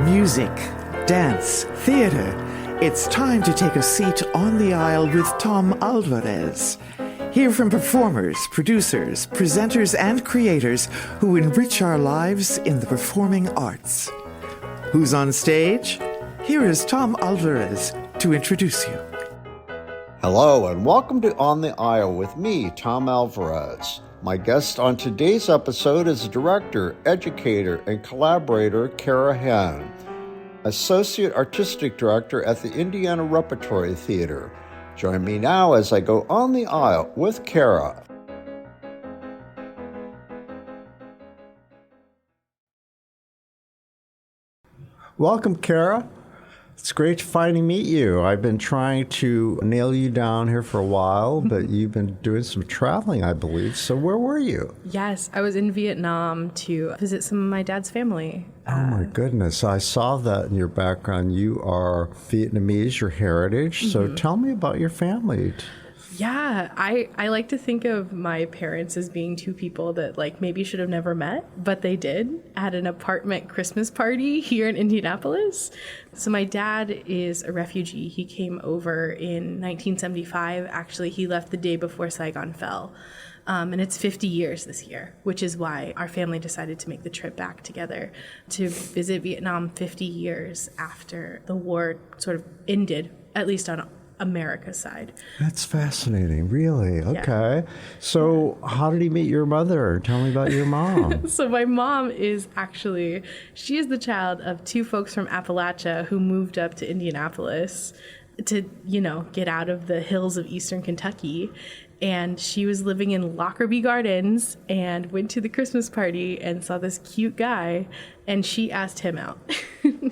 Music, dance, theater. It's time to take a seat on the aisle with Tom Alvarez. Hear from performers, producers, presenters, and creators who enrich our lives in the performing arts. Who's on stage? Here is Tom Alvarez to introduce you. Hello, and welcome to On the Aisle with me, Tom Alvarez. My guest on today's episode is director, educator, and collaborator Cara Hinh, Associate Artistic Director at the Indiana Repertory Theatre. Join me now as I go on the aisle with Cara. Welcome, Cara. It's great to finally meet you. I've been trying to nail you down here for a while, but you've been doing some traveling, I believe. So where were you? Yes, I was in Vietnam to visit some of my dad's family. Oh my goodness. I saw that in your background. You are Vietnamese, your heritage. So tell me about your family. Yeah, I like to think of my parents as being two people that maybe should have never met, but they did at an apartment Christmas party here in Indianapolis. So my dad is a refugee. He came over in 1975. Actually, he left the day before Saigon fell. And it's 50 years this year, which is why our family decided to make the trip back together to visit Vietnam 50 years after the war sort of ended, at least on America's side. That's fascinating, really. Okay. Yeah. So how did he meet your mother? Tell me about your mom. So my mom is she is the child of two folks from Appalachia who moved up to Indianapolis to, get out of the hills of eastern Kentucky. And she was living in Lockerbie Gardens and went to the Christmas party and saw this cute guy, and she asked him out.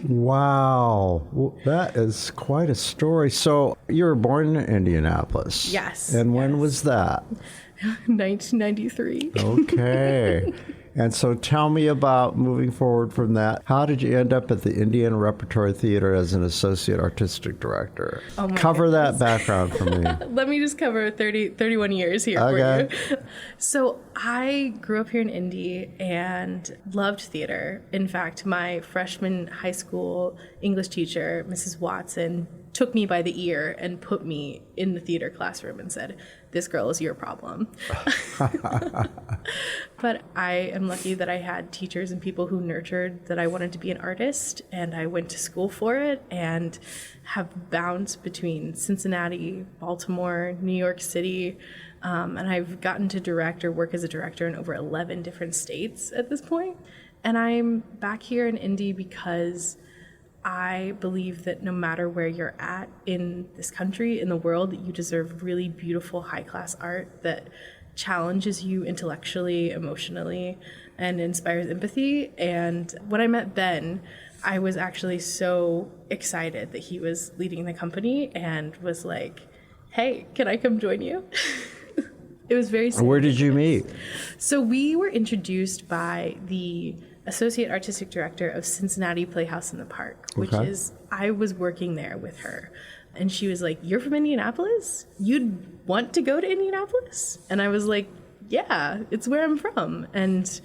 Wow. Well, that is quite a story. So you were born in Indianapolis. Yes. And when was that? 1993. Okay. And so tell me about moving forward from that. How did you end up at the Indiana Repertory Theatre as an associate artistic director? Oh my Cover goodness. that background for me. Let me just cover 31 years here for you. So I grew up here in Indy and loved theater. In fact, my freshman high school English teacher, Mrs. Watson, took me by the ear and put me in the theater classroom and said, "This girl is your problem." But I am lucky that I had teachers and people who nurtured that I wanted to be an artist, and I went to school for it and have bounced between Cincinnati, Baltimore, New York City, and I've gotten to direct or work as a director in over 11 different states at this point. And I'm back here in Indy because I believe that no matter where you're at in this country, in the world, that you deserve really beautiful, high-class art that challenges you intellectually, emotionally, and inspires empathy. And when I met Ben, I was actually so excited that he was leading the company and was like, "Hey, can I come join you?" It was very serious. Where did you meet? So we were introduced by the Associate Artistic Director of Cincinnati Playhouse in the Park, which is, I was working there with her. And she was like, "You're from Indianapolis? You'd want to go to Indianapolis?" And I was like, "Yeah, it's where I'm from." And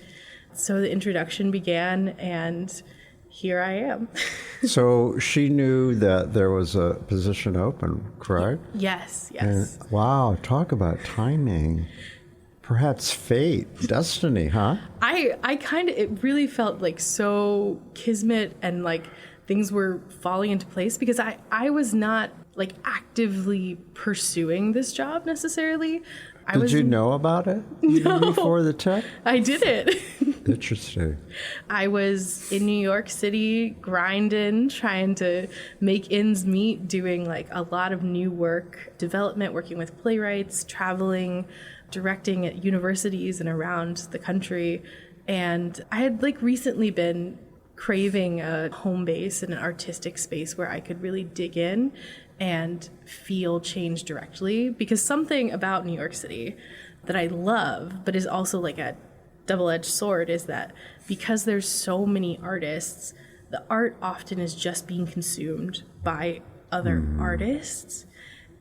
so the introduction began, and here I am. So she knew that there was a position open, correct? Yes. And, wow, talk about timing. Perhaps fate, destiny, huh? It really felt like so kismet and like things were falling into place because I was not like actively pursuing this job necessarily. Did you know about it before the tech? I didn't. Interesting. I was in New York City grinding, trying to make ends meet, doing like a lot of new work, development, working with playwrights, traveling, directing at universities and around the country. And I had like recently been craving a home base and an artistic space where I could really dig in and feel change directly, because something about New York City that I love, but is also like a double-edged sword, is that because there's so many artists, the art often is just being consumed by other artists.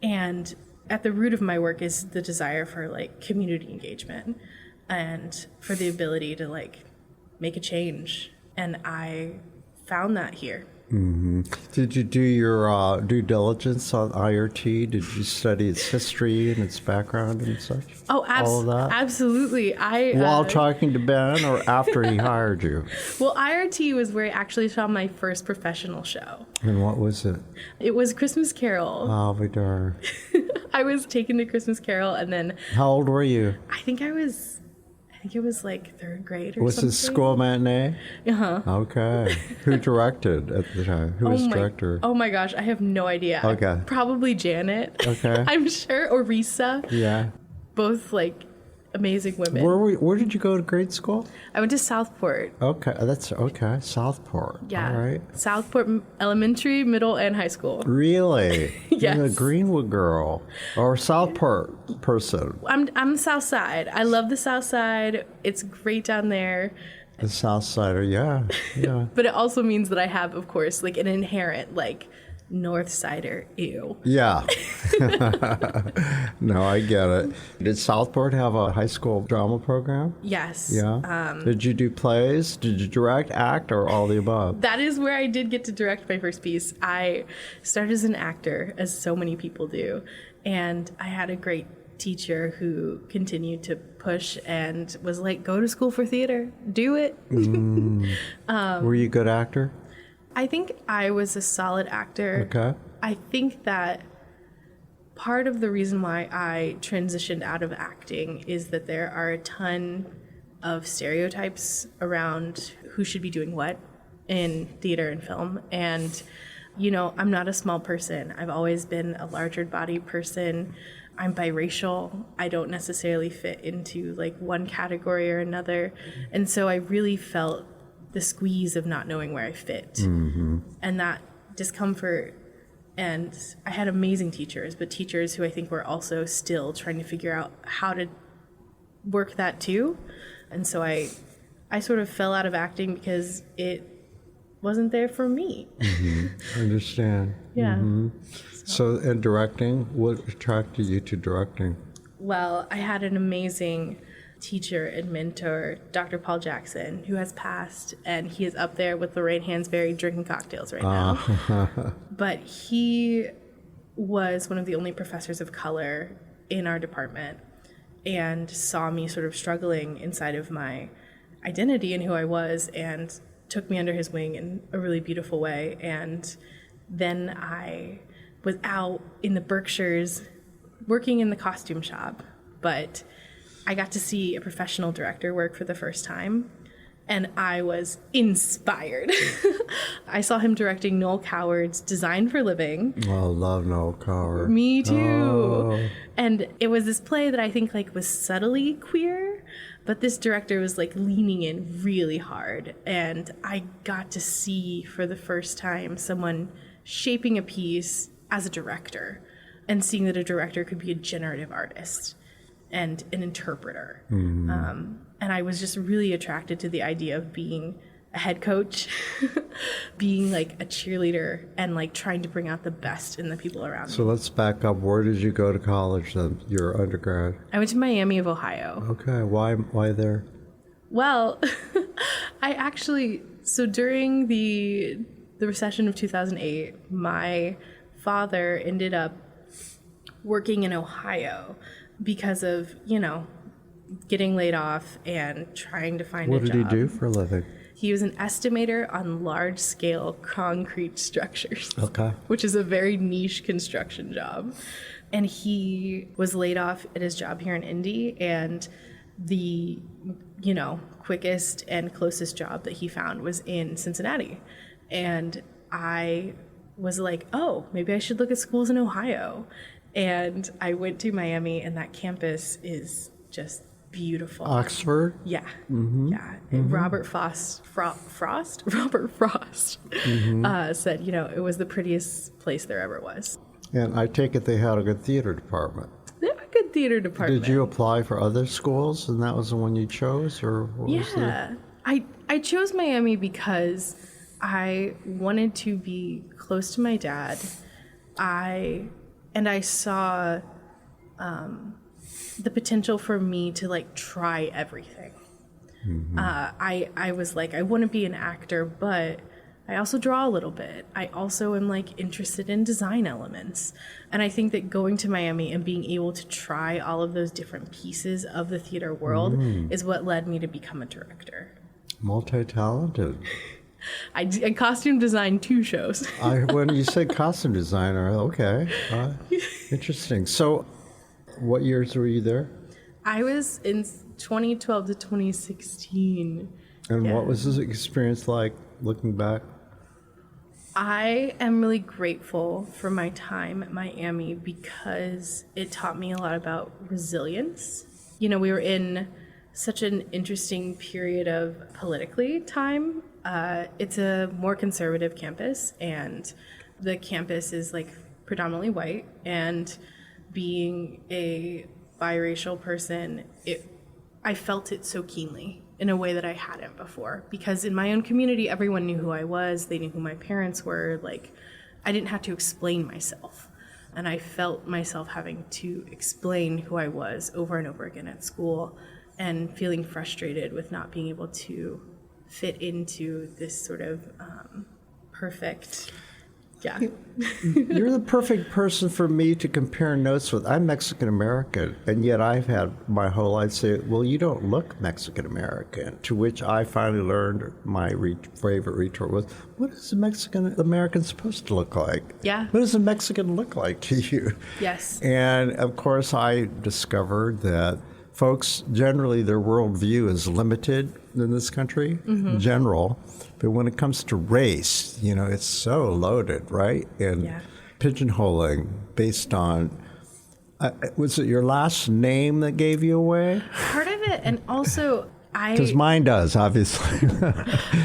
And at the root of my work is the desire for like community engagement and for the ability to like make a change. And I found that here. Did you do your due diligence on IRT? Did you study its history and its background and such? Oh, all of that? Absolutely. While talking to Ben or after he hired you? Well, IRT was where I actually saw my first professional show. And what was it? It was Christmas Carol. Oh, my darn. I was taken to Christmas Carol, and then How old were you? I think it was like third grade or Was something. it school matinee? Uh-huh. Okay. Who directed at the time? Who was director? Oh my gosh, I have no idea. Okay. Probably Janet. Okay. I'm sure, or Risa. Yeah. Both like amazing women. Where did you go to grade school? I went to Southport. Okay, that's okay. Southport. Yeah. All right. Southport Elementary, middle, and high school. Really? Yes. You're a Greenwood girl or Southport person. I'm the South Side. I love the South Side. It's great down there. The South Sider, yeah. But it also means that I have, of course, like an inherent like North Sider ew. Yeah. No, I get it. Did Southport have a high school drama program? Yes. Yeah. Did you do plays? Did you direct, act, or all the above? That is where I did get to direct my first piece. I started as an actor, as so many people do, and I had a great teacher who continued to push and was like, go to school for theater, do it. Were you a good actor? I think I was a solid actor. Okay. I think that part of the reason why I transitioned out of acting is that there are a ton of stereotypes around who should be doing what in theater and film. And, you know, I'm not a small person. I've always been a larger body person. I'm biracial. I don't necessarily fit into like one category or another. And so I really felt the squeeze of not knowing where I fit, and that discomfort. And I had amazing teachers, but teachers who I think were also still trying to figure out how to work that too. And so I sort of fell out of acting because it wasn't there for me. I understand. Yeah. So, in directing, what attracted you to directing? Well, I had an amazing teacher and mentor, Dr. Paul Jackson, who has passed, and he is up there with Lorraine Hansberry drinking cocktails right now. But he was one of the only professors of color in our department and saw me sort of struggling inside of my identity and who I was, and took me under his wing in a really beautiful way. And then I was out in the Berkshires working in the costume shop, but I got to see a professional director work for the first time, and I was inspired. I saw him directing Noel Coward's Design for Living. Oh, I love Noel Coward. Me too. Oh. And it was this play that I think like was subtly queer, but this director was like leaning in really hard, and I got to see for the first time someone shaping a piece as a director, and seeing that a director could be a generative artist and an interpreter. And I was just really attracted to the idea of being a head coach, being like a cheerleader, and like trying to bring out the best in the people around So me. let's back up. Where did you go to college then, your undergrad? I went to Miami of Ohio. Okay, why there? Well, I actually, so during the recession of 2008, my father ended up working in Ohio because of, you know, getting laid off and trying to find a job. What did he do for a living? He was an estimator on large-scale concrete structures. Okay. Which is a very niche construction job. And he was laid off at his job here in Indy, and the, you know, quickest and closest job that he found was in Cincinnati. And I was like, oh, maybe I should look at schools in Ohio. And I went to Miami, and that campus is just beautiful. Oxford? Yeah, yeah. And Robert Frost said, you know, it was the prettiest place there ever was. And I take it they had a good theater department. They have a good theater department. Did you apply for other schools, and that was the one you chose, or what was the... Yeah, I chose Miami because I wanted to be close to my dad. I saw the potential for me to like try everything. I was like, I want to be an actor, but I also draw a little bit. I also am like interested in design elements. And I think that going to Miami and being able to try all of those different pieces of the theater world is what led me to become a director. Multi-talented. I costume designed 2 shows. When you say costume designer, okay. Interesting. So what years were you there? I was in 2012 to 2016. And what was this experience like looking back? I am really grateful for my time at Miami because it taught me a lot about resilience. You know, we were in such an interesting period of politically time. It's a more conservative campus, and the campus is like predominantly white. And being a biracial person, I felt it so keenly in a way that I hadn't before. Because in my own community, everyone knew who I was. They knew who my parents were. Like, I didn't have to explain myself. And I felt myself having to explain who I was over and over again at school, and feeling frustrated with not being able to fit into this sort of perfect, You're the perfect person for me to compare notes with. I'm Mexican American, and yet I've had my whole life say, well, you don't look Mexican American. To which I finally learned my favorite retort was, what is a Mexican American supposed to look like? Yeah. What does a Mexican look like to you? Yes. And of course, I discovered that folks, generally their worldview is limited in this country, in general. But when it comes to race, you know, it's so loaded, right? And pigeonholing based on, was it your last name that gave you away? Part of it, and also because mine does, obviously.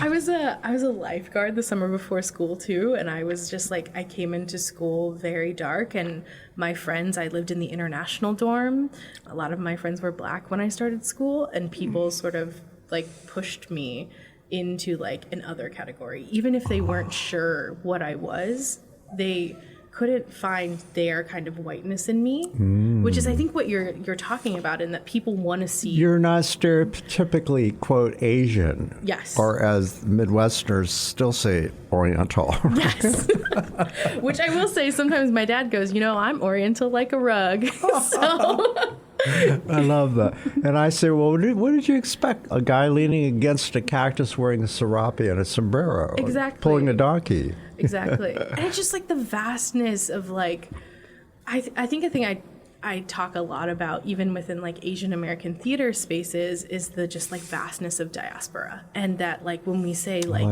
I was a lifeguard the summer before school too, and I was just like, I came into school very dark, and my friends, I lived in the international dorm. A lot of my friends were Black when I started school, and people sort of like pushed me into like an other category. Even if they weren't sure what I was, they couldn't find their kind of whiteness in me, which is I think what you're talking about, in that people want to see. You're not stereotypically, quote, Asian. Yes. Or as Midwesterners still say, Oriental. Yes. Which I will say, sometimes my dad goes, you know, I'm Oriental like a rug. So I love that. And I say, well, what did you expect? A guy leaning against a cactus wearing a serape and a sombrero. Exactly. Pulling a donkey. Exactly. And it's just like the vastness of like, I think a thing I talk a lot about, even within like Asian American theater spaces, is the just like vastness of diaspora. And that like when we say like,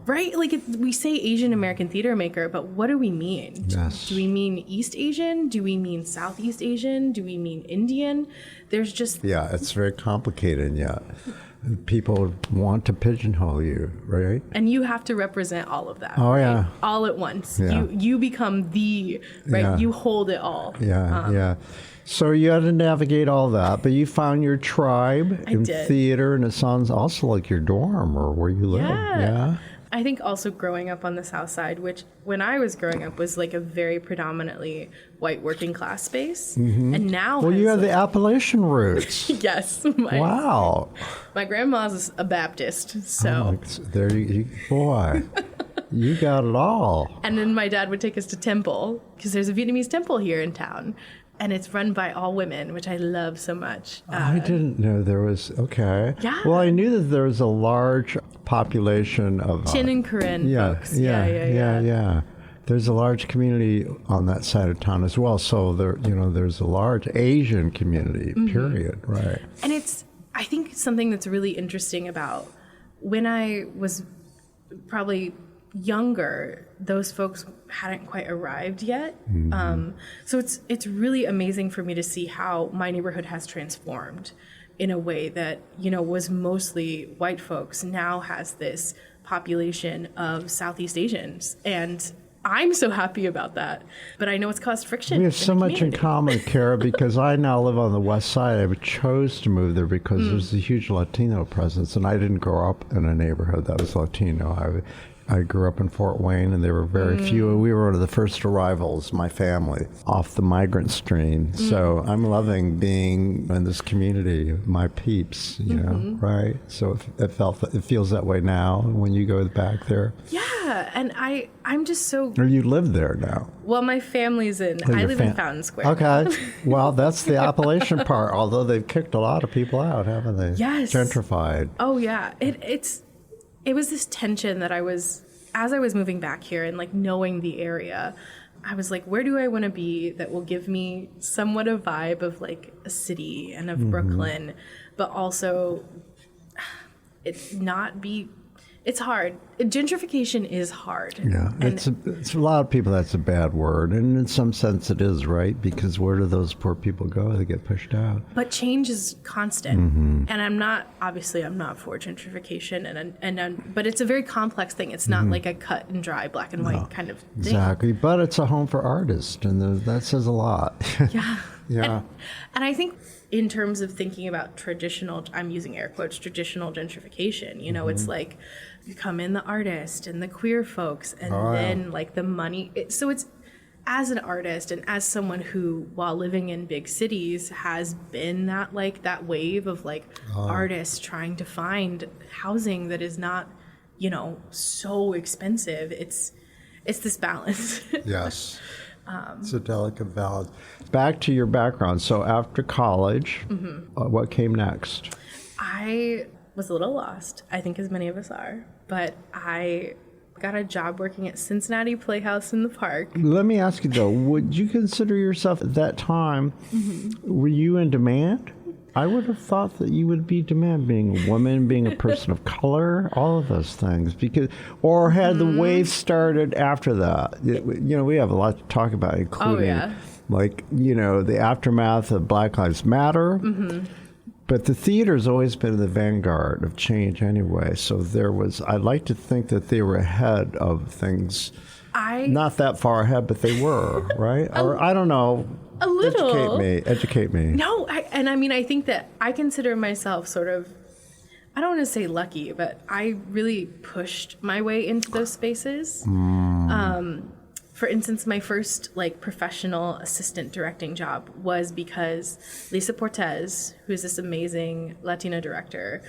right, like we say Asian American theater maker, but what do we mean? Yes. Do we mean East Asian? Do we mean Southeast Asian? Do we mean Indian? There's just... Yeah, it's very complicated, yeah. People want to pigeonhole you, right? And you have to represent all of that. Oh, right? yeah. All at once. Yeah. You become the, right? Yeah. You hold it all. Yeah. So you had to navigate all that, but you found your tribe in theater, and it sounds also like your dorm or where you live. Yeah. I think also growing up on the South Side, which when I was growing up was like a very predominantly white working class space. And now... Well, you have the Appalachian roots. Yes. Wow. My grandma's a Baptist, so... There you boy. You got it all. And then my dad would take us to temple, because there's a Vietnamese temple here in town. And it's run by all women, which I love so much. I didn't know there was, okay. Yeah. Well, I knew that there was a large population of... Chin and Karen folks. Yeah. There's a large community on that side of town as well. So there's a large Asian community, period, right. And it's, I think, something that's really interesting about when I was probably younger, those folks hadn't quite arrived yet. So it's really amazing for me to see how my neighborhood has transformed in a way that, you know, was mostly white folks, now has this population of Southeast Asians. And I'm so happy about that. But I know it's caused friction. We have so much in common, Cara, because I now live on the west side. I chose to move there because there's a huge Latino presence, and I didn't grow up in a neighborhood that was Latino. I grew up in Fort Wayne, and there were very few. We were one of the first arrivals, my family, off the migrant stream. So I'm loving being in this community, my peeps, you know, right? So it feels that way now when you go back there. Yeah. Yeah, and I'm just so... Or you live there now? Well, my family's in... I live in Fountain Square. Okay. Well, that's the Appalachian part, although they've kicked a lot of people out, haven't they? Yes. Gentrified. Oh, yeah. It was this tension that as I was moving back here and like knowing the area, I was like, where do I want to be that will give me somewhat a vibe of like a city and of Brooklyn, but also it's hard. Gentrification is hard. Yeah, it's a lot of people, that's a bad word. And in some sense it is, right? Because where do those poor people go? They get pushed out. But change is constant. And I'm not for gentrification. But it's a very complex thing. It's not like a cut and dry, black and white kind of thing. Exactly. But it's a home for artists, and that says a lot. Yeah. Yeah. And I think in terms of thinking about traditional, I'm using air quotes, traditional gentrification, it's like you come in the artist and the queer folks and then like the money. So it's, as an artist and as someone who, while living in big cities, has been that wave of artists trying to find housing that is not, so expensive. It's this balance. Yes. It's a delicate balance. Back to your background. So after college, what came next? I was a little lost, I think as many of us are, but I got a job working at Cincinnati Playhouse in the Park. Let me ask you though, would you consider yourself at that time, were you in demand? I would have thought that you would be demand, being a woman, being a person of color, all of those things. Or had the wave started after that? We have a lot to talk about, including the aftermath of Black Lives Matter. But the theater's always been in the vanguard of change anyway. So I'd like to think that they were ahead of things. Not that far ahead, but they were, right? Or I don't know. A little. Educate me. No, I think that I consider myself sort of, I don't want to say lucky, but I really pushed my way into those spaces. For instance, my first professional assistant directing job was because Lisa Portez, who is this amazing Latina director,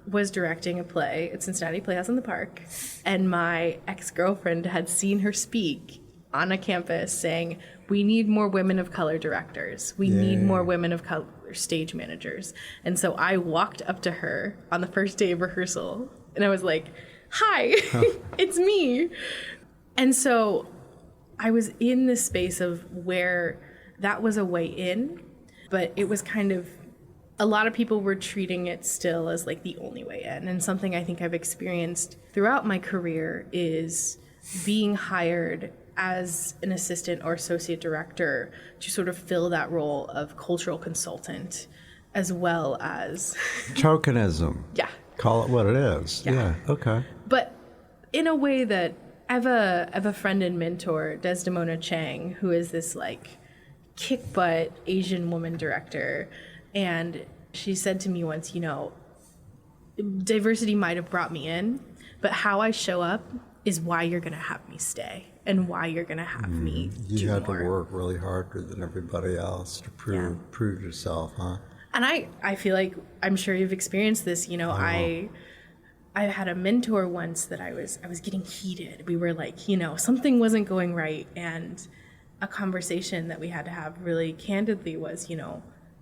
was directing a play at Cincinnati Playhouse in the Park, and my ex-girlfriend had seen her speak on a campus saying, we need more women of color directors. We need more women of color stage managers. And so I walked up to her on the first day of rehearsal, and I was like, hi, it's me. And so I was in this space of where that was a way in, but it was kind of, a lot of people were treating it still as the only way in. And something I think I've experienced throughout my career is being hired as an assistant or associate director to sort of fill that role of cultural consultant, as well as tokenism. Yeah. Call it what it is. Yeah. Okay. But in a way that I have a friend and mentor, Desdemona Chang, who is this kick butt Asian woman director, and she said to me once, diversity might have brought me in, but how I show up is why you're going to have me stay and why you're going to have me do You had more. to work really harder than everybody else to prove yourself, huh? And I feel like, I'm sure you've experienced this, I had a mentor once that I was getting heated. We were something wasn't going right, and a conversation that we had to have really candidly was,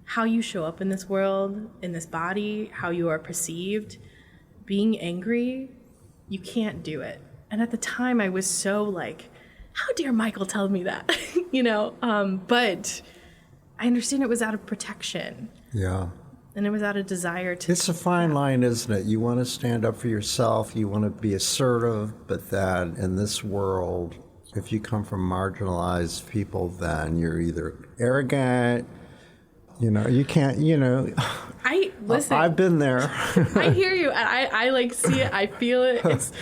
how you show up in this world, in this body, how you are perceived, being angry, you can't do it. And at the time I was so how dare Michael tell me that, but I understand it was out of protection. Yeah. And it was out of desire to... It's a fine line, isn't it? You want to stand up for yourself, you want to be assertive, but then in this world, if you come from marginalized people, then you're either arrogant, you can't, Listen. I've been there. I hear you. I see it. I feel it. It's...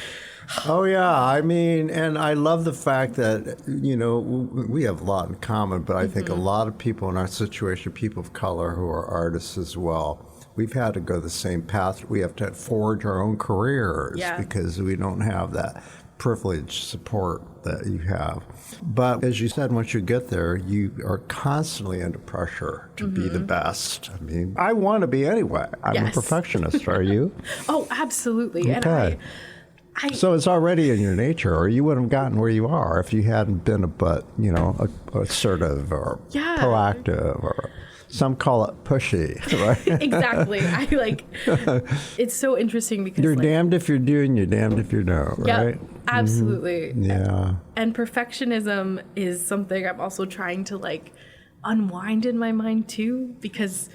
Oh, yeah. And I love the fact that, we have a lot in common, but I think a lot of people in our situation, people of color who are artists as well, we've had to go the same path. We have to forge our own careers because we don't have that privileged support that you have. But as you said, once you get there, you are constantly under pressure to be the best. I want to be anyway. I'm a perfectionist. Are you? Oh, absolutely. Okay. So it's already in your nature, or you wouldn't have gotten where you are if you hadn't been assertive or proactive, or some call it pushy, right? Exactly. It's so interesting because you're damned if you're doing, you're damned if you don't, right? Yep, absolutely. Mm-hmm. Yeah. And perfectionism is something I'm also trying to unwind in my mind too, because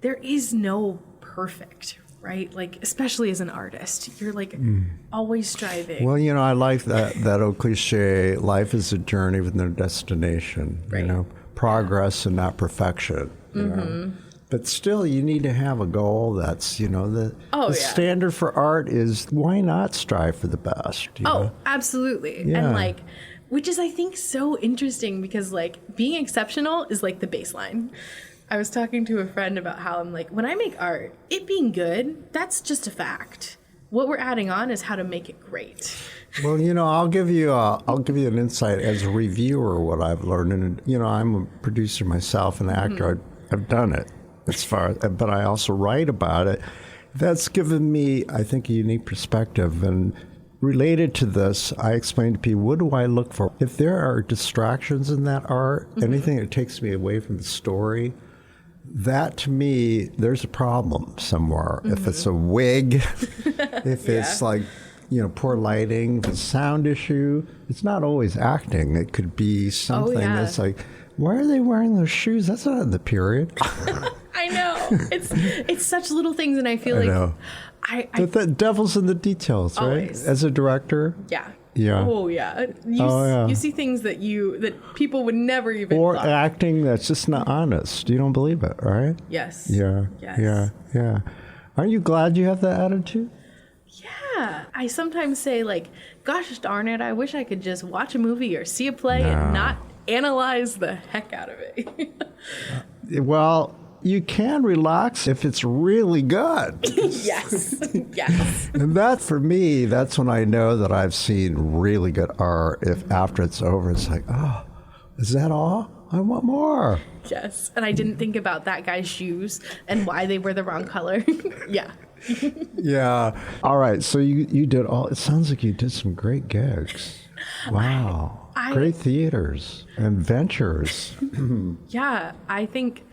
there is no perfect, right? Especially as an artist, you're always striving. Well, I like that old cliche, life is a journey with no destination, right. Progress and not perfection. But still, you need to have a goal that's, the standard for art is why not strive for the best? Absolutely. Yeah. And which is, I think, so interesting because being exceptional is the baseline. I was talking to a friend about how I'm when I make art, it being good, that's just a fact. What we're adding on is how to make it great. Well, I'll give you an insight as a reviewer what I've learned, and I'm a producer myself, an actor. I've done it but I also write about it. That's given me, I think, a unique perspective. And related to this, I explain to people, what do I look for? If there are distractions in that art, anything that takes me away from the story, that to me, there's a problem somewhere. If it's a wig, if it's poor lighting, if it's a sound issue, it's not always acting. It could be something that's why are they wearing those shoes? That's not in the period. I know. It's such little things, and I feel the devil's in the details, right? Always. As a director. Yeah. Yeah. Oh yeah. You see things that people would never even. Or acting that's just not honest. You don't believe it, right? Yes. Yeah. Yes. Yeah. Aren't you glad you have that attitude? Yeah. I sometimes say gosh darn it, I wish I could just watch a movie or see a play and not analyze the heck out of it. Well, you can relax if it's really good. Yes. And that, for me, that's when I know that I've seen really good art. If after it's over, it's oh, is that all? I want more. Yes. And I didn't think about that guy's shoes and why they were the wrong color. Yeah. Yeah. All right. So you did it sounds like you did some great gigs. Wow. Great theaters and ventures. Yeah. I think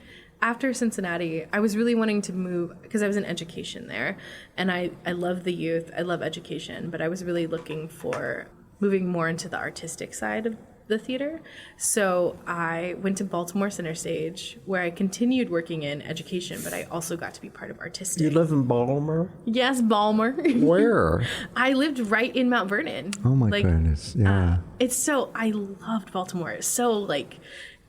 after Cincinnati, I was really wanting to move because I was in education there. And I love the youth. I love education. But I was really looking for moving more into the artistic side of the theater. So I went to Baltimore Center Stage, where I continued working in education, but I also got to be part of artistic. You live in Baltimore? Yes, Baltimore. Where? I lived right in Mount Vernon. Oh my goodness, yeah. I loved Baltimore. It's so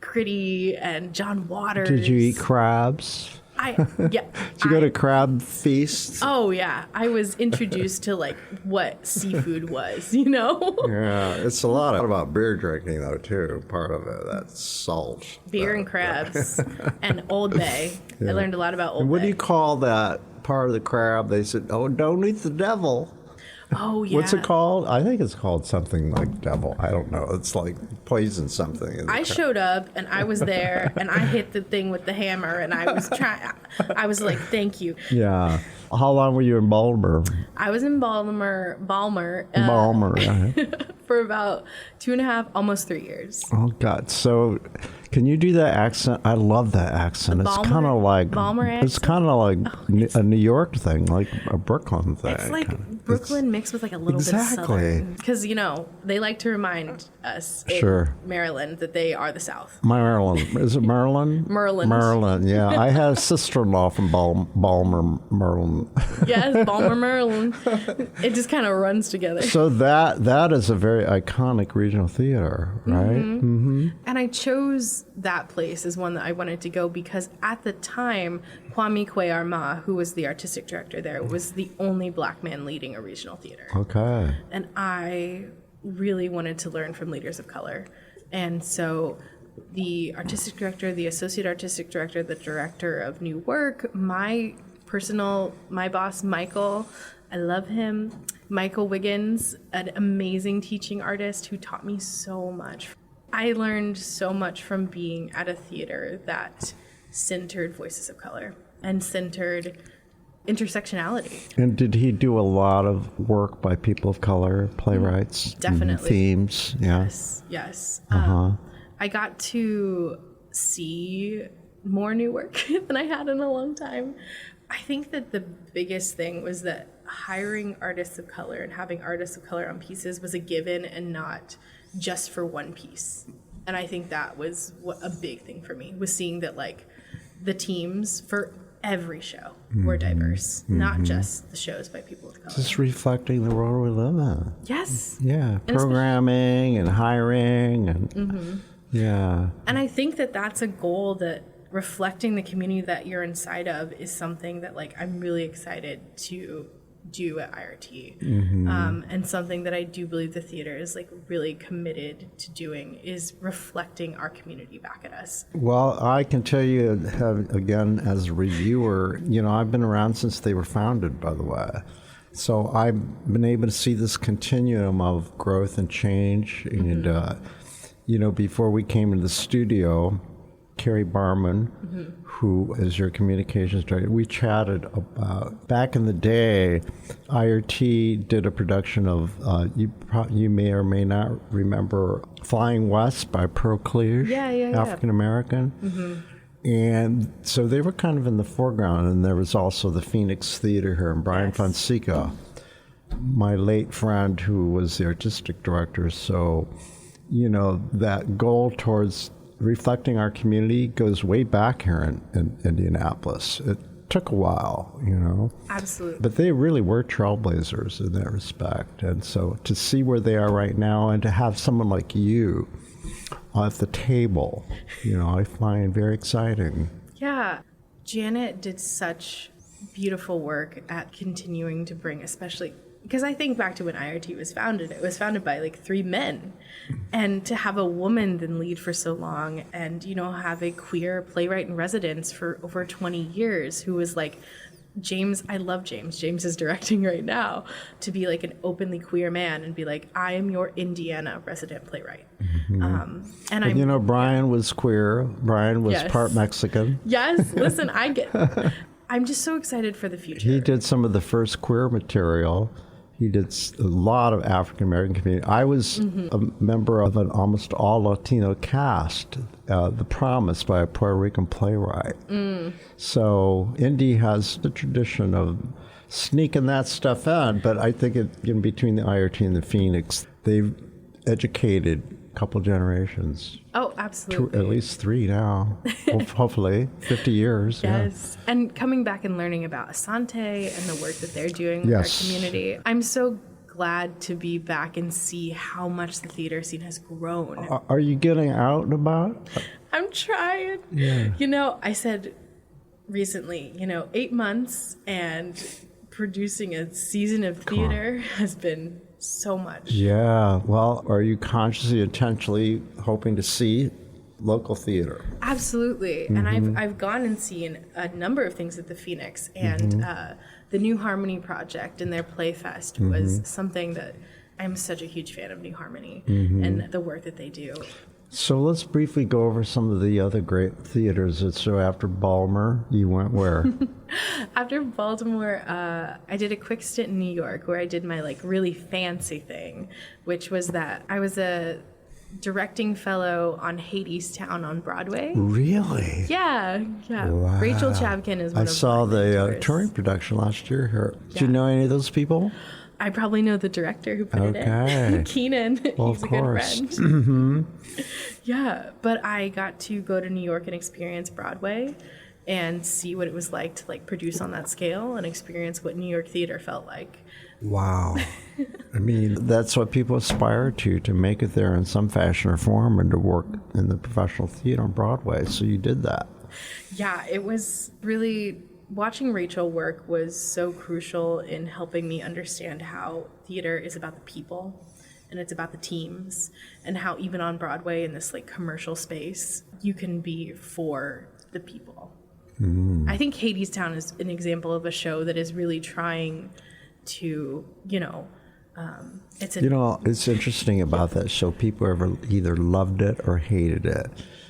gritty, and John Waters. Did you eat crabs? Did you go to crab feasts? Oh yeah, I was introduced to what seafood was, Yeah, it's a lot about beer drinking though too. Part of it, that's salt. Beer and crabs and Old Bay. Yeah. I learned a lot about Old Bay. What do you call that part of the crab? They said, "Oh, don't eat the devil." Oh yeah. What's it called? I think it's called something like devil. I don't know. It's poison something. I showed up and I was there and I hit the thing with the hammer and I was thank you. Yeah. How long were you in Baltimore? I was in Baltimore, for about 2.5, almost 3 years. Oh God! So, can you do that accent? I love that accent. It's kind of like Baltimore accent. It's kind of like a New York thing, like a Brooklyn thing. It's like Brooklyn mixed with a little bit of Southern, because they like to remind us in Maryland that they are the South. Maryland, is it Maryland? Maryland. Yeah, I had a sister-in-law from Baltimore, Maryland. Yes, Baltimore, Maryland. It just kind of runs together. So that is a very iconic regional theater, right? Mm-hmm. And I chose that place as one that I wanted to go because at the time, Kwame Kwei-Armah, who was the artistic director there, was the only black man leading a regional theater. Okay. And I really wanted to learn from leaders of color. And so the artistic director, the associate artistic director, the director of new work, my boss, Michael, I love him. Michael Wiggins, an amazing teaching artist who taught me so much. I learned so much from being at a theater that centered voices of color and centered intersectionality. And did he do a lot of work by people of color, playwrights? Definitely. Themes, yeah. Yes. Uh-huh. I got to see more new work than I had in a long time. I think that the biggest thing was that hiring artists of color and having artists of color on pieces was a given and not just for one piece. And I think that was a big thing for me, was seeing that like the teams for every show were diverse, not just the shows by people of color. Just reflecting the world we live in. Yes. Yeah, And programming and hiring and yeah. And I think that that's a goal that reflecting the community that you're inside of is something that like I'm really excited to do at IRT. And something that I do believe the theater is like really committed to doing is reflecting our community back at us. Well, I can tell you, again, as a reviewer, I've been around since they were founded, by the way. So I've been able to see this continuum of growth and change. And, before we came into the studio, Carrie Barman, who is your communications director, we chatted about, back in the day, IRT did a production of, you may or may not remember, Flying West by Pearl Cleage, African American. And so they were kind of in the foreground, and there was also the Phoenix Theater here, and Brian Fonseca, my late friend who was the artistic director. So, that goal towards reflecting our community goes way back here in Indianapolis. It took a while, Absolutely. But they really were trailblazers in that respect. And so to see where they are right now and to have someone like you at the table, I find very exciting. Yeah. Janet did such beautiful work at continuing to bring, especially because I think back to when IRT was founded, it was founded by like 3 men. And to have a woman then lead for so long and, have a queer playwright in residence for over 20 years who was like, James, I love James. James is directing right now, to be like an openly queer man and be like, I am your Indiana resident playwright. Brian was queer. Brian was part Mexican. Yes. Listen, I'm just so excited for the future. He did some of the first queer material. He did a lot of African American community. I was a member of an almost all Latino cast, The Promise by a Puerto Rican playwright. So Indy has the tradition of sneaking that stuff in, but I think in between the IRT and the Phoenix, they've educated a couple generations. Oh, absolutely. At least 3 now, hopefully, 50 years. Yes. Yeah. And coming back and learning about Asante and the work that they're doing with our community. I'm so glad to be back and see how much the theater scene has grown. Are you getting out and about? I'm trying. Yeah. I said recently, 8 months and producing a season of theater has been so much. Yeah. Well, are you consciously, intentionally hoping to see local theater? Absolutely. And I've gone and seen a number of things at the Phoenix, and the New Harmony Project and their Playfest was something that I'm such a huge fan of. New Harmony and the work that they do. So let's briefly go over some of the other great theaters. So after Balmer, you went where? After Baltimore, I did a quick stint in New York where I did my really fancy thing, which was that I was a directing fellow on Hadestown on Broadway. Really? Yeah. Wow. Rachel Chavkin is one of I saw the mentors. touring production last year here. Do you know any of those people? I probably know the director who put it in. Keenan. Well, He's a good friend. Yeah, but I got to go to New York and experience Broadway and see what it was like to produce on that scale and experience what New York theater felt like. Wow. I mean, that's what people aspire to make it there in some fashion or form and to work in the professional theater on Broadway. So you did that. Yeah, it was really... Watching Rachel work was so crucial in helping me understand how theater is about the people and it's about the teams, and how even on Broadway in this commercial space, you can be for the people. I think Hadestown is an example of a show that is really trying to, it's interesting about that show. People either loved it or hated it.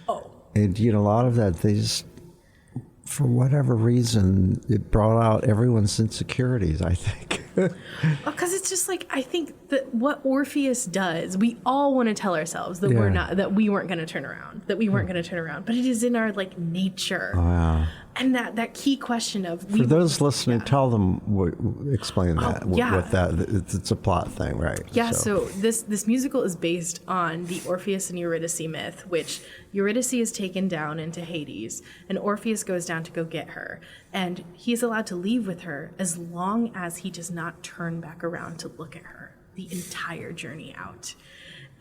Oh. And, a lot of that, for whatever reason, it brought out everyone's insecurities, I think. Because it's just like, I think that what Orpheus does, we all want to tell ourselves that we're not, that we weren't going to turn around, but it is in our like nature. Oh, yeah. And that key question of for those listening, tell them explain that. What that it's a plot thing, right? Yeah. So this musical is based on the Orpheus and Eurydice myth, which Eurydice is taken down into Hades, and Orpheus goes down to go get her, and he's allowed to leave with her as long as he does not turn back around to look at her the entire journey out.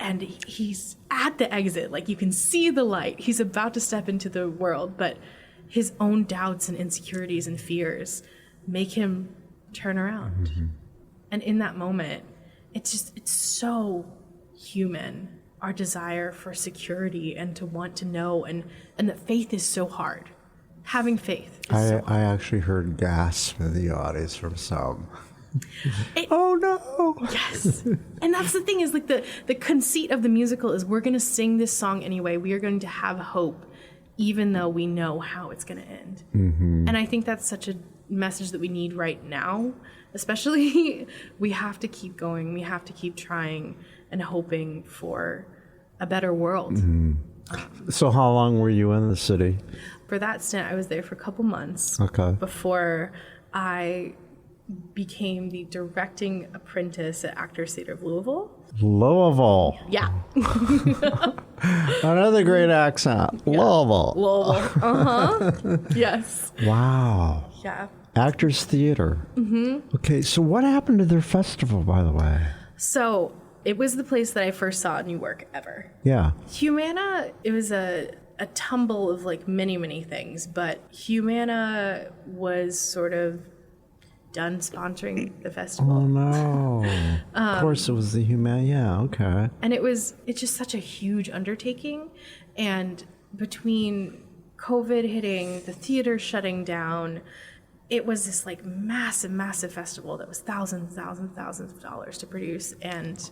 And he's at the exit, like you can see the light. He's about to step into the world, but his own doubts and insecurities and fears make him turn around. Mm-hmm. And in that moment, it's so human, our desire for security and to want to know, and that faith is so hard. Having faith is so hard. I actually heard gasp in the audience from some. Oh no! Yes. And that's the thing, is like the conceit of the musical is we're going to sing this song anyway. We are going to have hope even though we know how it's going to end. Mm-hmm. And I think that's such a message that we need right now, especially. We have to keep going. We have to keep trying and hoping for a better world. Mm-hmm. So how long were you in the city? For that stint, I was there for a couple months. Okay. Before I became the directing apprentice at Actors Theatre of Louisville. Louisville. Yeah. Another great accent. Yeah. Louisville. Uh-huh. Yes. Wow. Yeah. Actors Theatre. Mm-hmm. Okay, so what happened to their festival, by the way? So it was the place that I first saw new work ever. Yeah. Humana, it was a tumble of like many, many things, but Humana was sort of done sponsoring the festival. Oh no. Of course it was the Humana. Yeah, okay. And it's just such a huge undertaking, and between COVID hitting, the theater shutting down, it was this like massive festival that was thousands of dollars to produce. And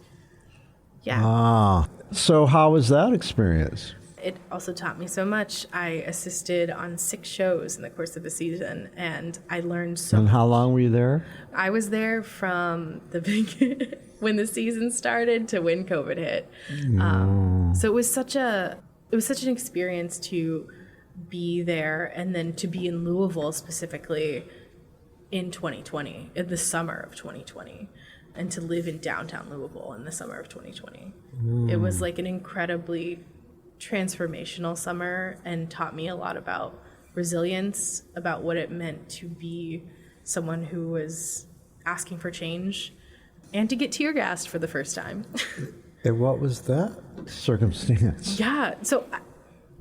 yeah. So how was that experience? It also taught me so much. I assisted on 6 shows in the course of the season, and I learned so much. And how long were you there? I was there from the when the season started to when COVID hit. So it was such an experience to be there, and then to be in Louisville specifically in 2020, in the summer of 2020, and to live in downtown Louisville in the summer of 2020. It was like an incredibly transformational summer, and taught me a lot about resilience, about what it meant to be someone who was asking for change, and to get tear gassed for the first time. And what was that circumstance? Yeah, so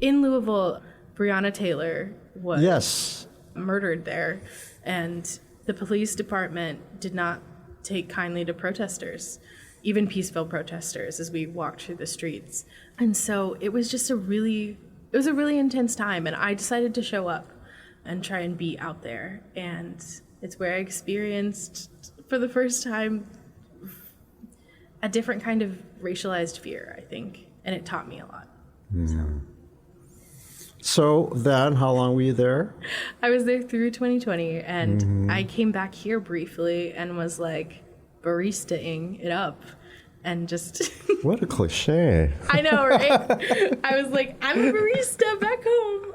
in Louisville, Breonna Taylor was murdered there, and the police department did not take kindly to protesters, even peaceful protesters, as we walked through the streets. And so it was just a really intense time, and I decided to show up and try and be out there. And it's where I experienced, for the first time, a different kind of racialized fear, I think, and it taught me a lot. So then, how long were you there? I was there through 2020, and I came back here briefly and was like barista-ing it up. And just what a cliche. I know, right? I was like, I'm a barista back home.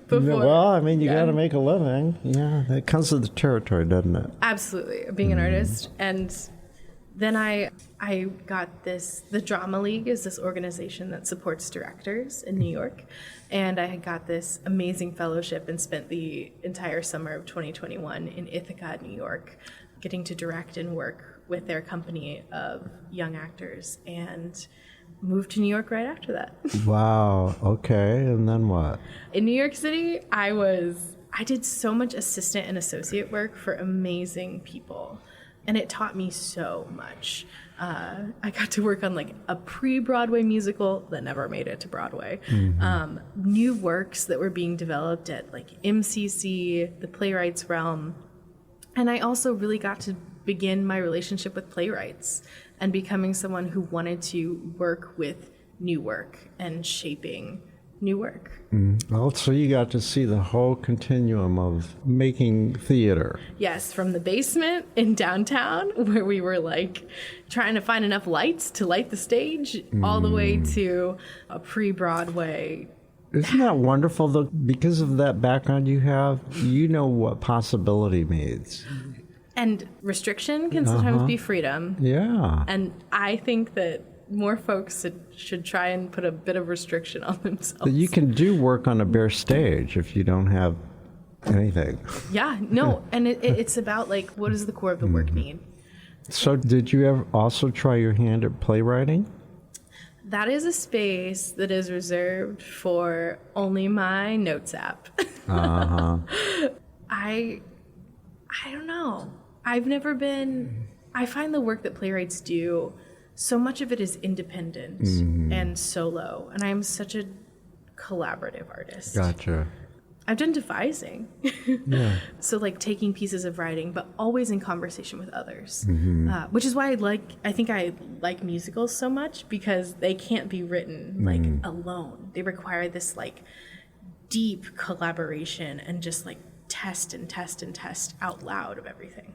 Before. Well, I mean, you got to make a living. Yeah, that comes with the territory, doesn't it? Absolutely, being an artist. And then I got this. The Drama League is this organization that supports directors in New York, and I had got this amazing fellowship and spent the entire summer of 2021 in Ithaca, New York, getting to direct and work with their company of young actors, and moved to New York right after that. Wow. Okay. And then what? In New York City, I did so much assistant and associate work for amazing people, and it taught me so much. I got to work on like a pre-Broadway musical that never made it to Broadway. New works that were being developed at like MCC, the Playwrights Realm. And I also really got to begin my relationship with playwrights and becoming someone who wanted to work with new work and shaping new work. Well, so you got to see the whole continuum of making theater. Yes, from the basement in downtown where we were like trying to find enough lights to light the stage all the way to a pre-Broadway. Isn't that wonderful, though? Because of that background you have, you know what possibility means. And restriction can sometimes be freedom. Yeah. And I think that more folks should try and put a bit of restriction on themselves. But you can do work on a bare stage if you don't have anything. Yeah, no, and it's about like, what does the core of the work need? So did you ever also try your hand at playwriting? That is a space that is reserved for only my notes app. I don't know. I've never been, I find the work that playwrights do, so much of it is independent and solo, and I'm such a collaborative artist. Gotcha. I've done devising. Yeah. So like taking pieces of writing, but always in conversation with others, which is why I think I like musicals so much, because they can't be written like alone. They require this like deep collaboration and just like test and test and test out loud of everything.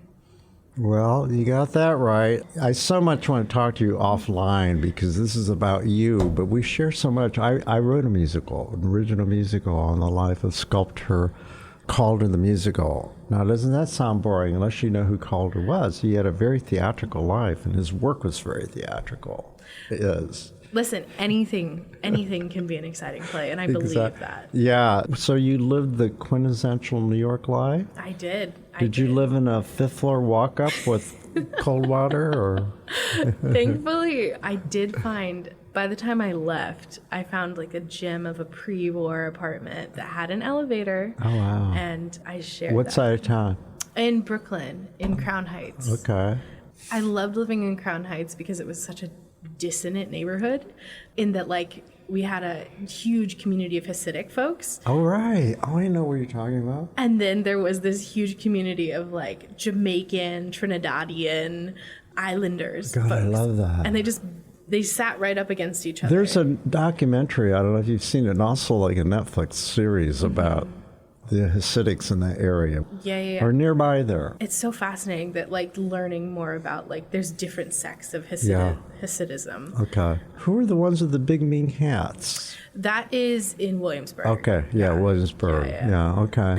Well, you got that right. I so much want to talk to you offline because this is about you, but we share so much. I wrote a musical, an original musical on the life of sculptor Calder the musical. Now, doesn't that sound boring unless you know who Calder was? He had a very theatrical life, and his work was very theatrical. It is. Listen, anything can be an exciting play, and I believe that. Yeah. So you lived the quintessential New York life? I did. Did you live in a fifth floor walk up with cold water, or? Thankfully, I did find, by the time I left, I found like a gem of a pre-war apartment that had an elevator. Oh, wow. And I shared What that. side of town? In Brooklyn, in Crown Heights. Okay. I loved living in Crown Heights because it was such a dissonant neighborhood, in that like we had a huge community of Hasidic folks. Oh, right. Oh, I know what you're talking about. And then there was this huge community of like Jamaican, Trinidadian, Islanders God, folks. I love that. And they sat right up against each other. There's a documentary, I don't know if you've seen it, and also like a Netflix series about the Hasidics in that area. Yeah. Or nearby there. It's so fascinating that like learning more about like there's different sects of Hasidism. Okay. Who are the ones with the big mean hats? That is in Williamsburg. Okay. Yeah, Williamsburg. Yeah, okay.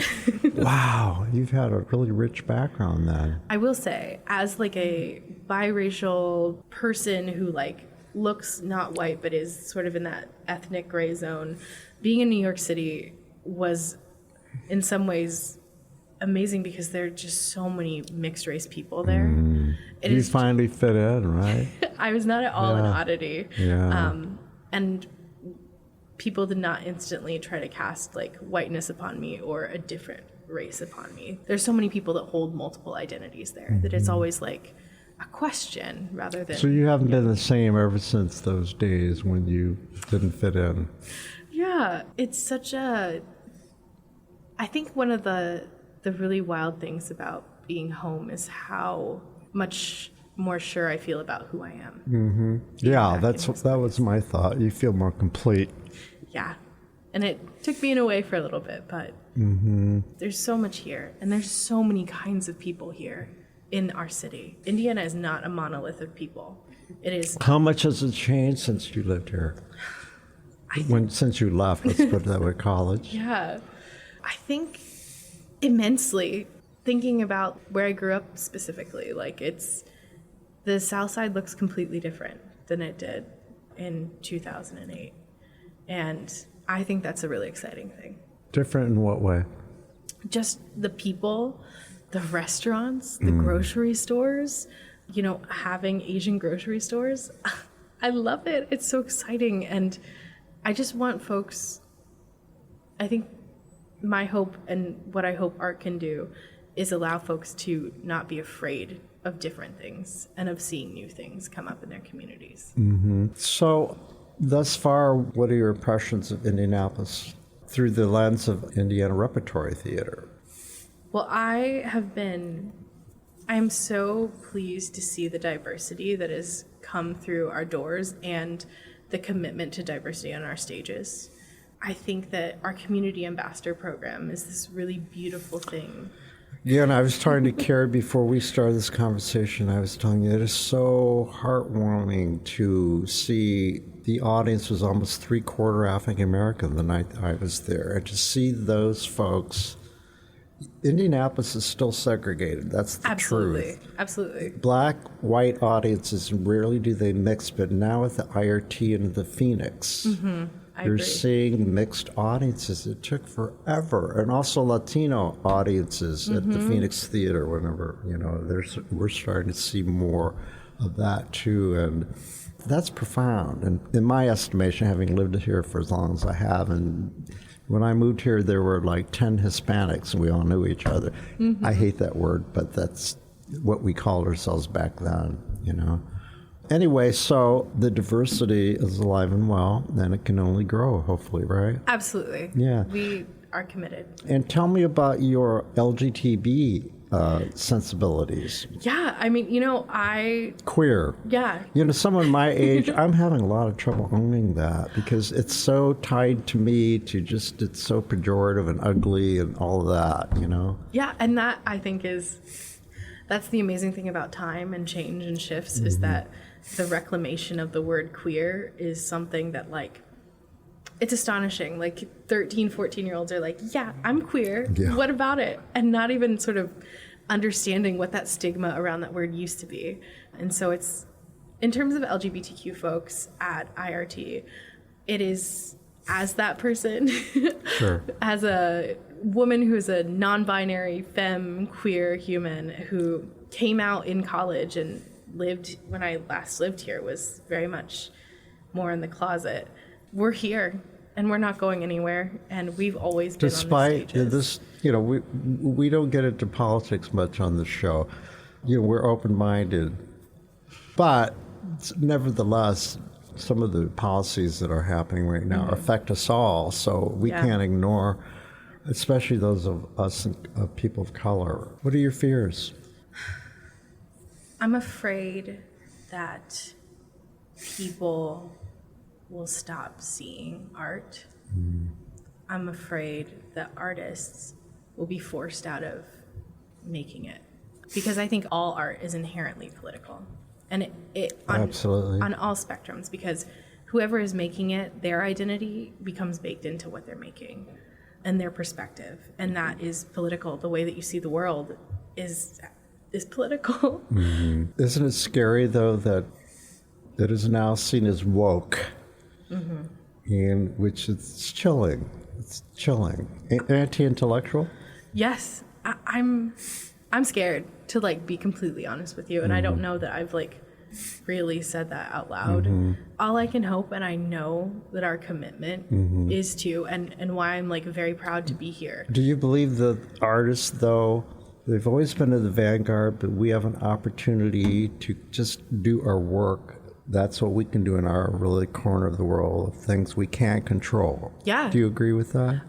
Wow. You've had a really rich background then. I will say, as like a biracial person who like looks not white but is sort of in that ethnic gray zone, being in New York City was in some ways amazing because there are just so many mixed race people there. You finally fit in, right? I was not at all an oddity. Yeah. And people did not instantly try to cast like whiteness upon me or a different race upon me. There's so many people that hold multiple identities there that it's always like a question rather than... So you haven't been the same ever since those days when you didn't fit in. Yeah, it's such a... I think one of the really wild things about being home is how much more sure I feel about who I am. Yeah, that was my thought. You feel more complete. Yeah. And it took me in away for a little bit, but there's so much here. And there's so many kinds of people here in our city. Indiana is not a monolith of people. It is... How much has it changed since you lived here? Since you left, let's put it that way, college. Yeah. I think immensely. Thinking about where I grew up specifically, like the South Side looks completely different than it did in 2008. And I think that's a really exciting thing. Different in what way? Just the people, the restaurants, the grocery stores, having Asian grocery stores. I love it. It's so exciting. And I just want folks, I think my hope and what I hope art can do is allow folks to not be afraid of different things and of seeing new things come up in their communities. So, thus far, what are your impressions of Indianapolis through the lens of Indiana Repertory Theatre? Well, I am so pleased to see the diversity that has come through our doors and the commitment to diversity on our stages. I think that our community ambassador program is this really beautiful thing. Yeah, and I was talking to Carrie before we started this conversation. I was telling you, it is so heartwarming to see the audience was almost 3/4 African American the night I was there. And to see those folks, Indianapolis is still segregated. That's the truth. Absolutely. Black, white audiences, rarely do they mix, but now with the IRT and the Phoenix, you're seeing mixed audiences. It took forever. And also Latino audiences at the Phoenix Theater, whenever, we're starting to see more of that too. And that's profound. And in my estimation, having lived here for as long as I have, and when I moved here, there were like 10 Hispanics, and we all knew each other. I hate that word, but that's what we called ourselves back then, Anyway, so the diversity is alive and well, and it can only grow, hopefully, right? Absolutely. Yeah. We are committed. And tell me about your LGTB sensibilities. Yeah, I mean, Queer. Yeah. Someone my age, I'm having a lot of trouble owning that because it's so tied to me to just, it's so pejorative and ugly and all of that, Yeah, and that I think that's the amazing thing about time and change and shifts is that the reclamation of the word queer is something that it's astonishing. 13, 14-year-olds are like, yeah, I'm queer. Yeah. What about it? And not even sort of understanding what that stigma around that word used to be. And so it's, in terms of LGBTQ folks at IRT, it is, as that person, sure. As a woman who's a non-binary, femme, queer human who came out in college and lived, when I last lived here, was very much more in the closet. We're here, and we're not going anywhere, and we've always been despite on the stages. This, we don't get into politics much on the show. We're open-minded, but nevertheless, some of the policies that are happening right now affect us all, so we can't ignore, especially those of us, people of color. What are your fears? I'm afraid that people will stop seeing art. I'm afraid that artists will be forced out of making it, because I think all art is inherently political, and absolutely on all spectrums, because whoever is making it, their identity becomes baked into what they're making and their perspective, and that is political. The way that you see the world is political. Isn't it scary though that it is now seen as woke? And which is chilling. It's chilling. Anti-intellectual? Yes. I'm scared to be completely honest with you, and I don't know that I've really said that out loud. All I can hope, and I know that our commitment is to, and why I'm very proud to be here. Do you believe that artists, though, they've always been in the vanguard, but we have an opportunity to just do our work? That's what we can do in our really corner of the world of things we can't control. Yeah. Do you agree with that?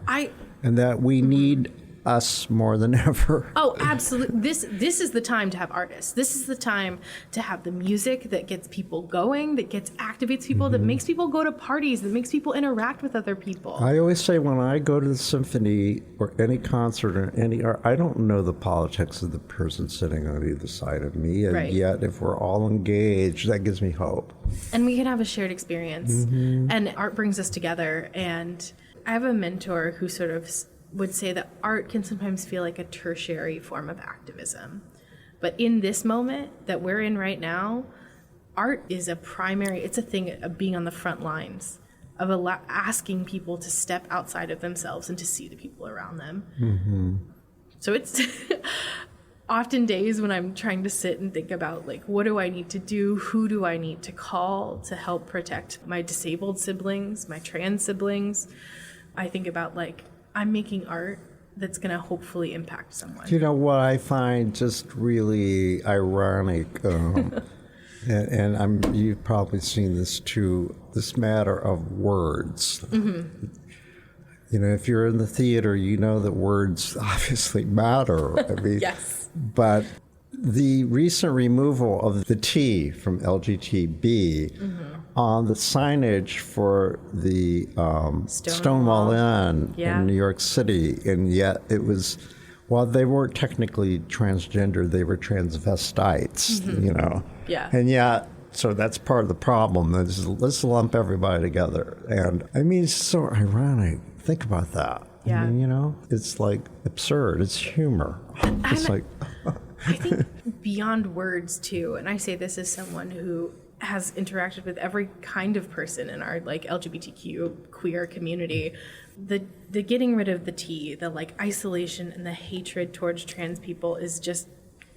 And that we need us more than ever. Oh, absolutely. This is the time to have artists. This is the time to have the music that gets people going, that activates people, that makes people go to parties, that makes people interact with other people. I always say when I go to the symphony or any concert or any art, I don't know the politics of the person sitting on either side of me. And yet, if we're all engaged, that gives me hope. And we can have a shared experience. And art brings us together. And I have a mentor who sort of would say that art can sometimes feel like a tertiary form of activism. But in this moment that we're in right now, art is it's a thing of being on the front lines, of asking people to step outside of themselves and to see the people around them. So it's often days when I'm trying to sit and think about what do I need to do? Who do I need to call to help protect my disabled siblings, my trans siblings? I think about I'm making art that's going to hopefully impact someone. You know what I find just really ironic, and you've probably seen this too, this matter of words. If you're in the theater, you know that words obviously matter. I mean, yes. But The recent removal of the T from LGTB on the signage for the Stonewall Inn in New York City, and yet it was, while they weren't technically transgender, they were transvestites, you know. Yeah. And yet, so that's part of the problem. Let's lump everybody together. And I mean, it's so ironic. Think about that. Yeah. I mean, you know, it's like absurd. It's humor. It's like... I think beyond words too, and I say this as someone who has interacted with every kind of person in our like LGBTQ queer community, the getting rid of the T, the like isolation and the hatred towards trans people is just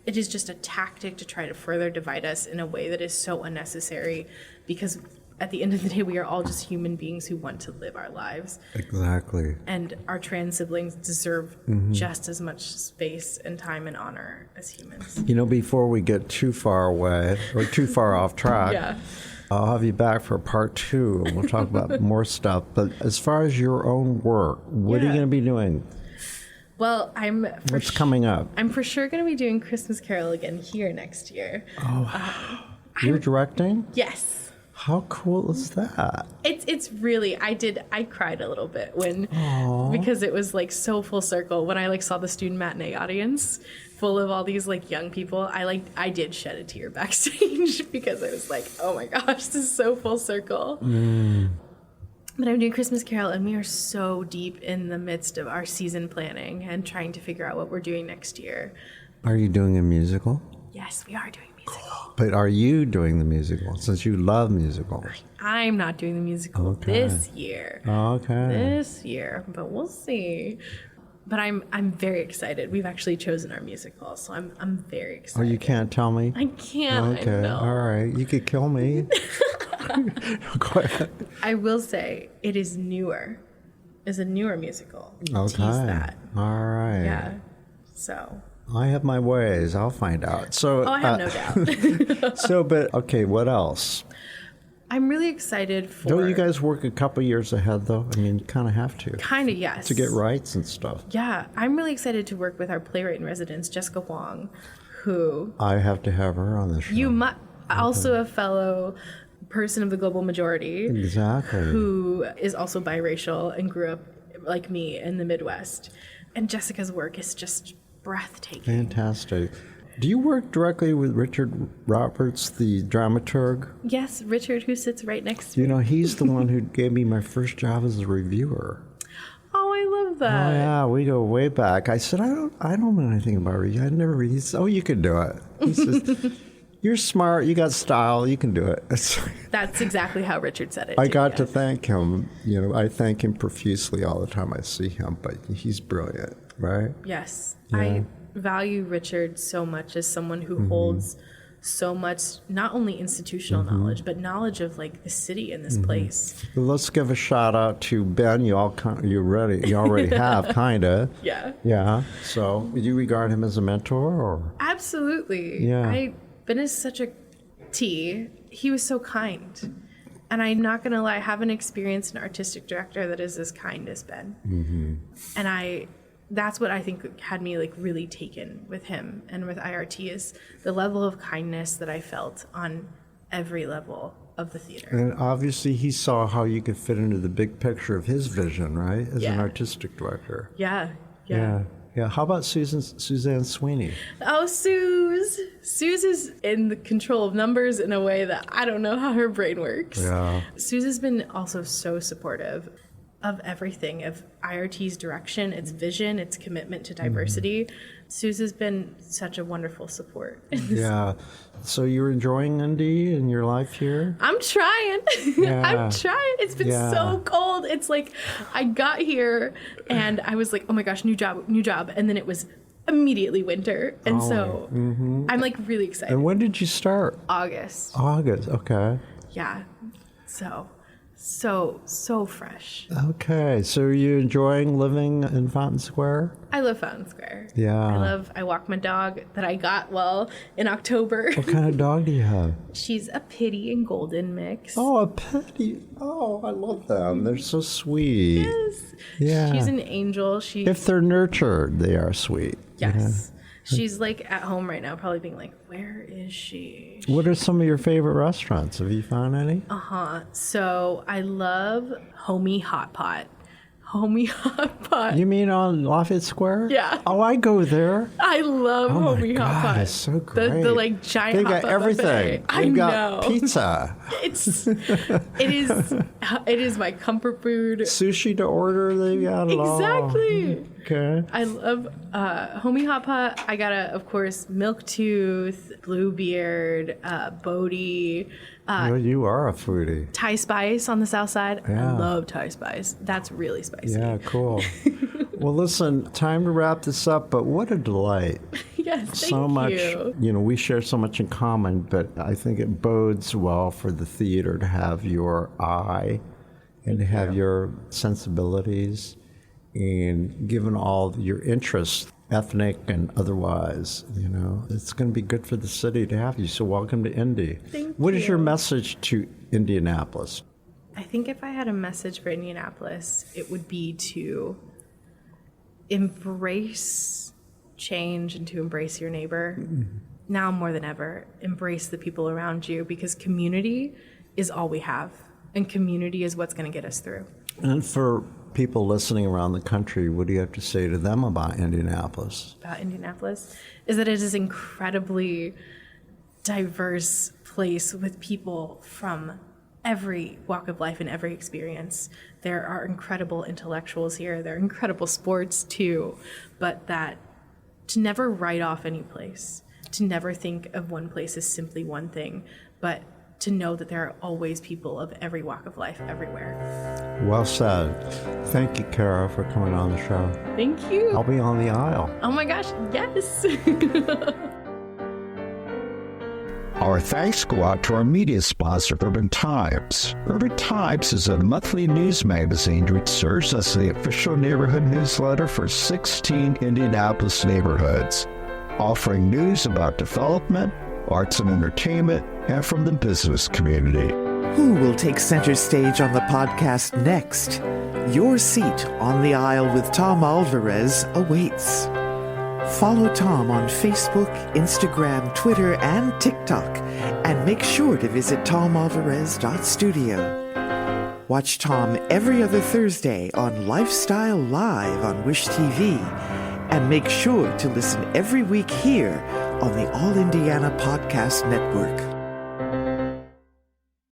a tactic to try to further divide us in a way that is so unnecessary, because at the end of the day, we are all just human beings who want to live our lives. Exactly. And our trans siblings deserve just as much space and time and honor as humans. You know, before we get too far away or too far off track, I'll have you back for part 2 and we'll talk about more stuff. But as far as your own work, what are you going to be doing? Well, what's coming up? I'm for sure going to be doing Christmas Carol again here next year. Oh, you're directing? Yes. How cool is that? It's really, I cried a little bit because it was like so full circle. When I like saw the student matinee audience full of all these like young people, I did shed a tear backstage because I was like, oh my gosh, this is so full circle. But I'm doing Christmas Carol, and we are so deep in the midst of our season planning and trying to figure out what we're doing next year. Are you doing a musical? Yes, we are doing a musical. Cool. But are you doing the musical, since you love musicals? I'm not doing the musical this year. This year, but we'll see. But I'm very excited. We've actually chosen our musical, so I'm very excited. Oh, you can't tell me? I can't. Okay, I know. All right. You could kill me. Go ahead. I will say it is newer. It's a newer musical. Okay. Tease that. All right. Yeah. So. I have my ways. I'll find out. So. I have no doubt. But okay. What else? I'm really excited for. Don't you guys work a couple years ahead, though? I mean, you kind of have to. Kind of, yes. To get rights and stuff. Yeah, I'm really excited to work with our playwright in residence, Jessica Huang, who. I have to have her on the show. You might also a fellow person of the global majority. Exactly. Who is also biracial and grew up like me in the Midwest, and Jessica's work is just breathtaking. Fantastic. Do you work directly with Richard Roberts, the dramaturg? Yes, Richard, who sits right next to me. You know, he's the one who gave me my first job as a reviewer. Oh, I love that. Oh, yeah, we go way back. I said, I don't know anything about reading. I never read. He said, oh, you can do it. He says, you're smart, you got style, you can do it. That's exactly how Richard said it. I got to thank him. You know, I thank him profusely all the time I see him, but he's brilliant, right? Yes. Yeah. I value Richard so much as someone who holds so much, not only institutional knowledge, but knowledge of like the city and this place. Well, let's give a shout out to Ben. You already have, kind of. Yeah. Yeah. So, would you regard him as a mentor, or? Absolutely. Yeah. Ben is such a T. He was so kind. And I'm not going to lie, I haven't experienced an artistic director that is as kind as Ben. And that's what I think had me like really taken with him and with IRT, is the level of kindness that I felt on every level of the theater. And obviously he saw how you could fit into the big picture of his vision, right? As an artistic director. Yeah. How about Suzanne Sweeney? Oh, Suze is in the control of numbers in a way that I don't know how her brain works. Yeah. Suze has been also so supportive of everything, of IRT's direction, its vision, its commitment to diversity. Suze has been such a wonderful support. Yeah. So you're enjoying Indy and your life here? I'm trying. Yeah. I'm trying. It's been so cold. It's like I got here and I was like, oh my gosh, new job. And then it was immediately winter. And I'm like really excited. And when did you start? August. Okay. Yeah. So fresh. Okay, so are you enjoying living in Fountain Square? I love Fountain Square. Yeah. I walk my dog that I got, in October. What kind of dog do you have? She's a pitty and golden mix. Oh, a pitty. Oh, I love them. They're so sweet. Yes. Yeah. She's an angel. If they're nurtured, they are sweet. Yes. She's like at home right now, probably being like, where is she? What are some of your favorite restaurants? Have you found any? So I love Homie Hot Pot. Homie Hot Pot. You mean on Lafayette Square? Yeah. Oh, I go there. I love Homie Hot Pot. It's so great. The like giant they hot got pot everything. buffet. They've got know. pizza. It is my comfort food. Sushi to order. They got it all. Exactly. Okay. I love Homie Hot Pot. I got of course, Milktooth, Bluebeard, Bodie. You are a foodie. Thai Spice on the south side. Yeah. I love Thai Spice. That's really spicy. Yeah, cool. Well, listen, time to wrap this up, but what a delight. Yes, So thank much, you. we share so much in common, but I think it bodes well for the theater to have your eye and to have your sensibilities, and given all your interests, ethnic and otherwise, it's going to be good for the city to have you. So welcome to Indy. What is your message to Indianapolis? I think if I had a message for Indianapolis, it would be to embrace change and to embrace your neighbor. Now more than ever, embrace the people around you, because community is all we have, and community is what's going to get us through. And for people listening around the country, what do you have to say to them about Indianapolis? About Indianapolis is that it is an incredibly diverse place with people from every walk of life and every experience. There are incredible intellectuals here. There are incredible sports too, but that to never write off any place, to never think of one place as simply one thing, but to know that there are always people of every walk of life everywhere. Well said. Thank you, Cara, for coming on the show. Thank you. I'll be on the aisle. Oh my gosh, yes. Our thanks go out to our media sponsor, Urban Times. Urban Times is a monthly news magazine which serves as the official neighborhood newsletter for 16 Indianapolis neighborhoods, offering news about development, arts and entertainment, and from the business community. Who will take center stage on the podcast next? Your seat on the aisle with Tom Alvarez awaits. Follow Tom on Facebook, Instagram, Twitter, and TikTok, and make sure to visit tomalvarez.studio. Watch Tom every other Thursday on Lifestyle Live on Wish TV, and make sure to listen every week here on the All Indiana Podcast Network.